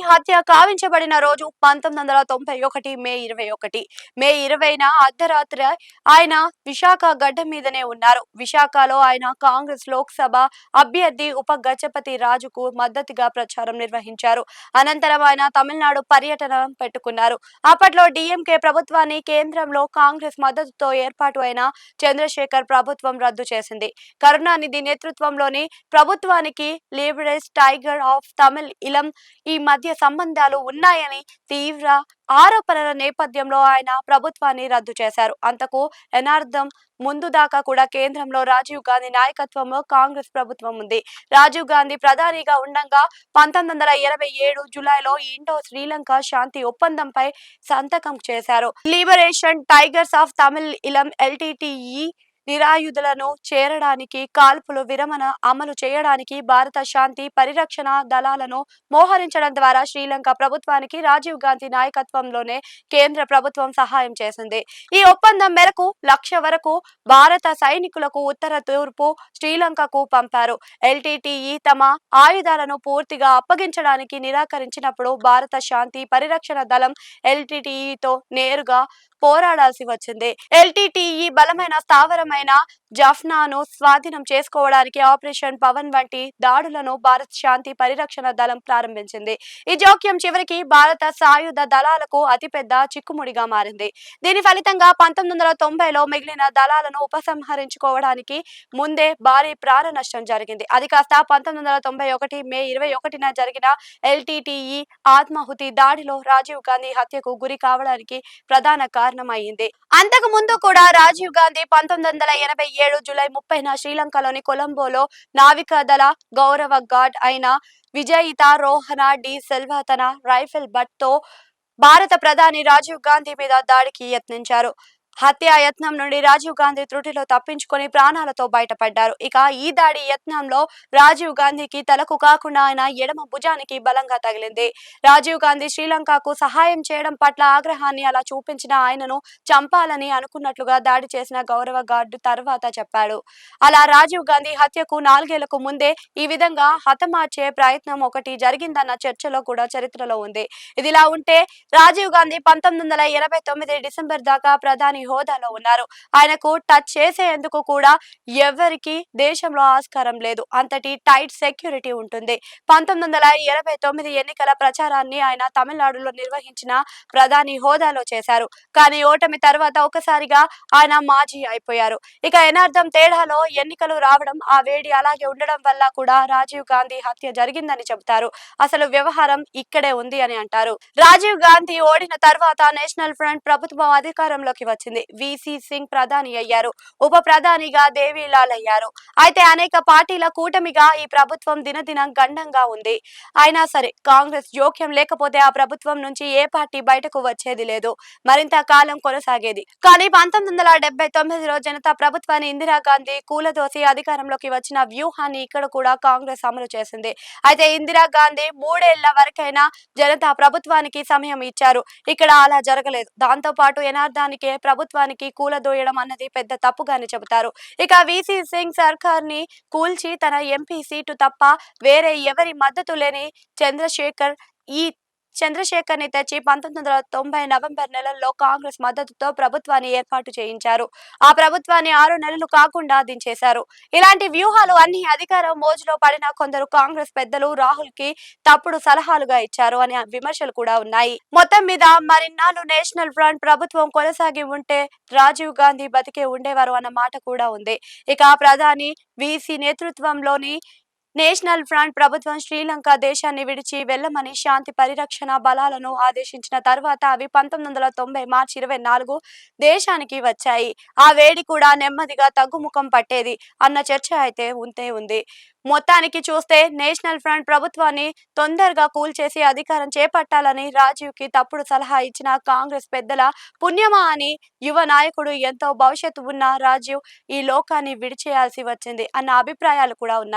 హత్య కావించబడిన రోజు 1991 మే 21. మే 20న అర్ధరాత్రి ఆయన విశాఖ గడ్డ మీదనే ఉన్నారు. విశాఖలో ఆయన కాంగ్రెస్ లోక్సభ అభ్యర్థి ఉప గజపతి రాజుకు మద్దతుగా ప్రచారం నిర్వహించారు. అనంతరం ఆయన తమిళనాడు పర్యటన పెట్టుకున్నారు. అప్పట్లో డీఎంకే ప్రభుత్వాన్ని కేంద్రంలో కాంగ్రెస్ మద్దతుతో ఏర్పాటు అయిన చంద్రశేఖర్ ప్రభుత్వం రద్దు చేసింది. కరుణానిధి నేతృత్వంలోని ప్రభుత్వానికి లిబరేషన్ టైగర్ ఆఫ్ తమిళ ఇలం ఈ మధ్య సంబంధాలు ఉన్నాయని తీవ్ర ఆరోపణల నేపథ్యంలో ఆయన ప్రభుత్వాన్ని రద్దు చేశారు. అంతకు ఎనార్థం ముందు దాకా కూడా కేంద్రంలో రాజీవ్ గాంధీ నాయకత్వంలో కాంగ్రెస్ ప్రభుత్వం ఉంది. రాజీవ్ గాంధీ ప్రధానిగా ఉండగా 1927 జూలైలో ఇండో శ్రీలంక శాంతి ఒప్పందంపై సంతకం చేశారు. Liberation Tigers of Tamil Eelam LTTE నిరాయుధులను చేరడానికి, కాల్పుల విరమణ అమలు చేయడానికి భారత శాంతి పరిరక్షణ దళాలను మోహరించడం ద్వారా శ్రీలంక ప్రభుత్వానికి రాజీవ్ గాంధీ నాయకత్వంలోనే కేంద్ర ప్రభుత్వం సహాయం చేసింది. ఈ ఒప్పందం మేరకు 1,00,000 వరకు భారత సైనికులకు ఉత్తర తూర్పు శ్రీలంకకు పంపారు. ఎల్టీటీఈ తమ ఆయుధాలను పూర్తిగా అప్పగించడానికి నిరాకరించినప్పుడు భారత శాంతి పరిరక్షణ దళం ఎల్టీటీఈతో నేరుగా పోరాడాల్సి వచ్చింది. ఎల్టీటీఈ బలమైన స్థావరమైన జాఫ్నాను స్వాధీనం చేసుకోవడానికి ఆపరేషన్ పవన్ వంటి దాడులను భారత శాంతి పరిరక్షణ దళం ప్రారంభించింది. ఈ జోక్యం చివరికి భారత సాయుధ దళాలకు అతిపెద్ద చిక్కుముడిగా మారింది. దీని ఫలితంగా 1990లో మిగిలిన దళాలను ఉపసంహరించుకోవడానికి ముందే భారీ ప్రాణ నష్టం జరిగింది. అది కాస్త 1991 మే 21న జరిగిన ఎల్టీటీఈ ఆత్మాహుతి దాడిలో రాజీవ్ గాంధీ హత్యకు గురి కావడానికి ప్రధాన కారణమైంది. అంతకు ముందు కూడా రాజీవ్ గాంధీ 1987 జూలై 30న శ్రీలంకలోని కొలంబోలో నావికాదళ గౌరవ గార్డ్ అయిన విజయిత రోహన డి సిల్వా తన రైఫిల్ బట్తో భారత ప్రధాని రాజీవ్ గాంధీ మీద దాడికి యత్నించారు. హత్యాయత్నం నుండి రాజీవ్ గాంధీ త్రుటిలో తప్పించుకొని ప్రాణాలతో బయటపడ్డారు. ఇక ఈ దాడి యత్నంలో రాజీవ్ గాంధీకి తలకు కాకుండా ఆయన ఎడమ భుజానికి బలంగా తగిలింది. రాజీవ్ గాంధీ శ్రీలంకకు సహాయం చేయడం పట్ల ఆగ్రహాన్ని అలా చూపించిన ఆయనను చంపాలని అనుకున్నట్లుగా దాడి చేసిన గౌరవ గార్డు తర్వాత చెప్పాడు. అలా రాజీవ్ గాంధీ హత్యకు 4 ఏళ్లకు ముందే ఈ విధంగా హతమార్చే ప్రయత్నం ఒకటి జరిగిందన్న చర్చలో కూడా చరిత్రలో ఉంది. ఇదిలా ఉంటే రాజీవ్ గాంధీ 1989 డిసెంబర్ దాకా ప్రధాని హోదాలో ఉన్నారు. ఆయనకు టచ్ చేసేందుకు కూడా ఎవరికి దేశంలో ఆస్కారం లేదు. అంతటి టైట్ సెక్యూరిటీ ఉంటుంది. 1989 ఎన్నికల ప్రచారాన్ని ఆయన తమిళనాడులో నిర్వహించిన ప్రధాని హోదాలో చేశారు. కానీ ఓటమి తర్వాత ఒకసారిగా ఆయన మాజీ అయిపోయారు. ఇక ఎనార్థం తేడాలో ఎన్నికలు రావడం, ఆ వేడి అలాగే ఉండడం వల్ల కూడా రాజీవ్ గాంధీ హత్య జరిగిందని చెబుతారు. అసలు వ్యవహారం ఇక్కడే ఉంది అని అంటారు. రాజీవ్ గాంధీ ఓడిన తర్వాత నేషనల్ ఫ్రంట్ ప్రభుత్వం అధికారంలోకి వచ్చింది. వీసీ సింగ్ ప్రధాని అయ్యారు. ఉప ప్రధానిగా దేవీలాల్ అయ్యారు. అయితే అనేక పార్టీల కూటమిగా ఈ ప్రభుత్వం దినదినం గండంగా ఉంది. అయినా సరే కాంగ్రెస్ జోక్యం లేకపోతే ఆ ప్రభుత్వం నుంచి ఏ పార్టీ బయటకు వచ్చేది లేదు, మరింత కాలం కొనసాగేది. కానీ 1979లో జనతా ప్రభుత్వాన్ని ఇందిరాగాంధీ కూలదోసి అధికారంలోకి వచ్చిన వ్యూహాన్ని ఇక్కడ కూడా కాంగ్రెస్ అమలు చేసింది. అయితే ఇందిరాగాంధీ 3 ఏళ్ల వరకైనా జనతా ప్రభుత్వానికి సమయం ఇచ్చారు. ఇక్కడ అలా జరగలేదు. దాంతో పాటు ఎనార్థానికే ప్రభుత్వానికి కూలదోయడం అన్నది పెద్ద తప్పుగానే చెబుతారు. ఇక వీసీ సింగ్ సర్కార్ని కూల్చి తన ఎంపీ సీటు తప్ప వేరే ఎవరి మద్దతు లేని చంద్రశేఖర్ని తెచ్చి 1990 నవంబర్ నెలలో కాంగ్రెస్ మద్దతుతో ప్రభుత్వాన్ని ఏర్పాటు చేయించారు. ఆ ప్రభుత్వాన్ని 6 నెలలు కాకుండా దించేశారు. ఇలాంటి వ్యూహాలు అన్ని అధికారం మోజులో పడిన కొందరు కాంగ్రెస్ పెద్దలు రాహుల్ కి తప్పుడు సలహాలుగా ఇచ్చారు అనే విమర్శలు కూడా ఉన్నాయి. మొత్తం మీద మరిన్నాళ్ళు నేషనల్ ఫ్రంట్ ప్రభుత్వం కొనసాగి ఉంటే రాజీవ్ గాంధీ బతికే ఉండేవారు అన్న మాట కూడా ఉంది. ఇక ప్రధాని వీసీ నేతృత్వంలోని నేషనల్ ఫ్రంట్ ప్రభుత్వం శ్రీలంక దేశాన్ని విడిచి వెళ్లమని శాంతి పరిరక్షణ బలాలను ఆదేశించిన తర్వాత అవి 1990 మార్చి 24 దేశానికి వచ్చాయి. ఆ వేడి కూడా నెమ్మదిగా తగ్గుముఖం పట్టేది అన్న చర్చ అయితే ఉంది. మొత్తానికి చూస్తే నేషనల్ ఫ్రంట్ ప్రభుత్వాన్ని తొందరగా కూల్చేసి అధికారం చేపట్టాలని రాజీవ్ కి తప్పుడు సలహా ఇచ్చిన కాంగ్రెస్ పెద్దల పుణ్యమా అని యువ నాయకుడు ఎంతో భవిష్యత్తు ఉన్న రాజీవ్ ఈ లోకాన్ని విడిచేయాల్సి వచ్చింది అన్న అభిప్రాయాలు కూడా ఉన్నాయి.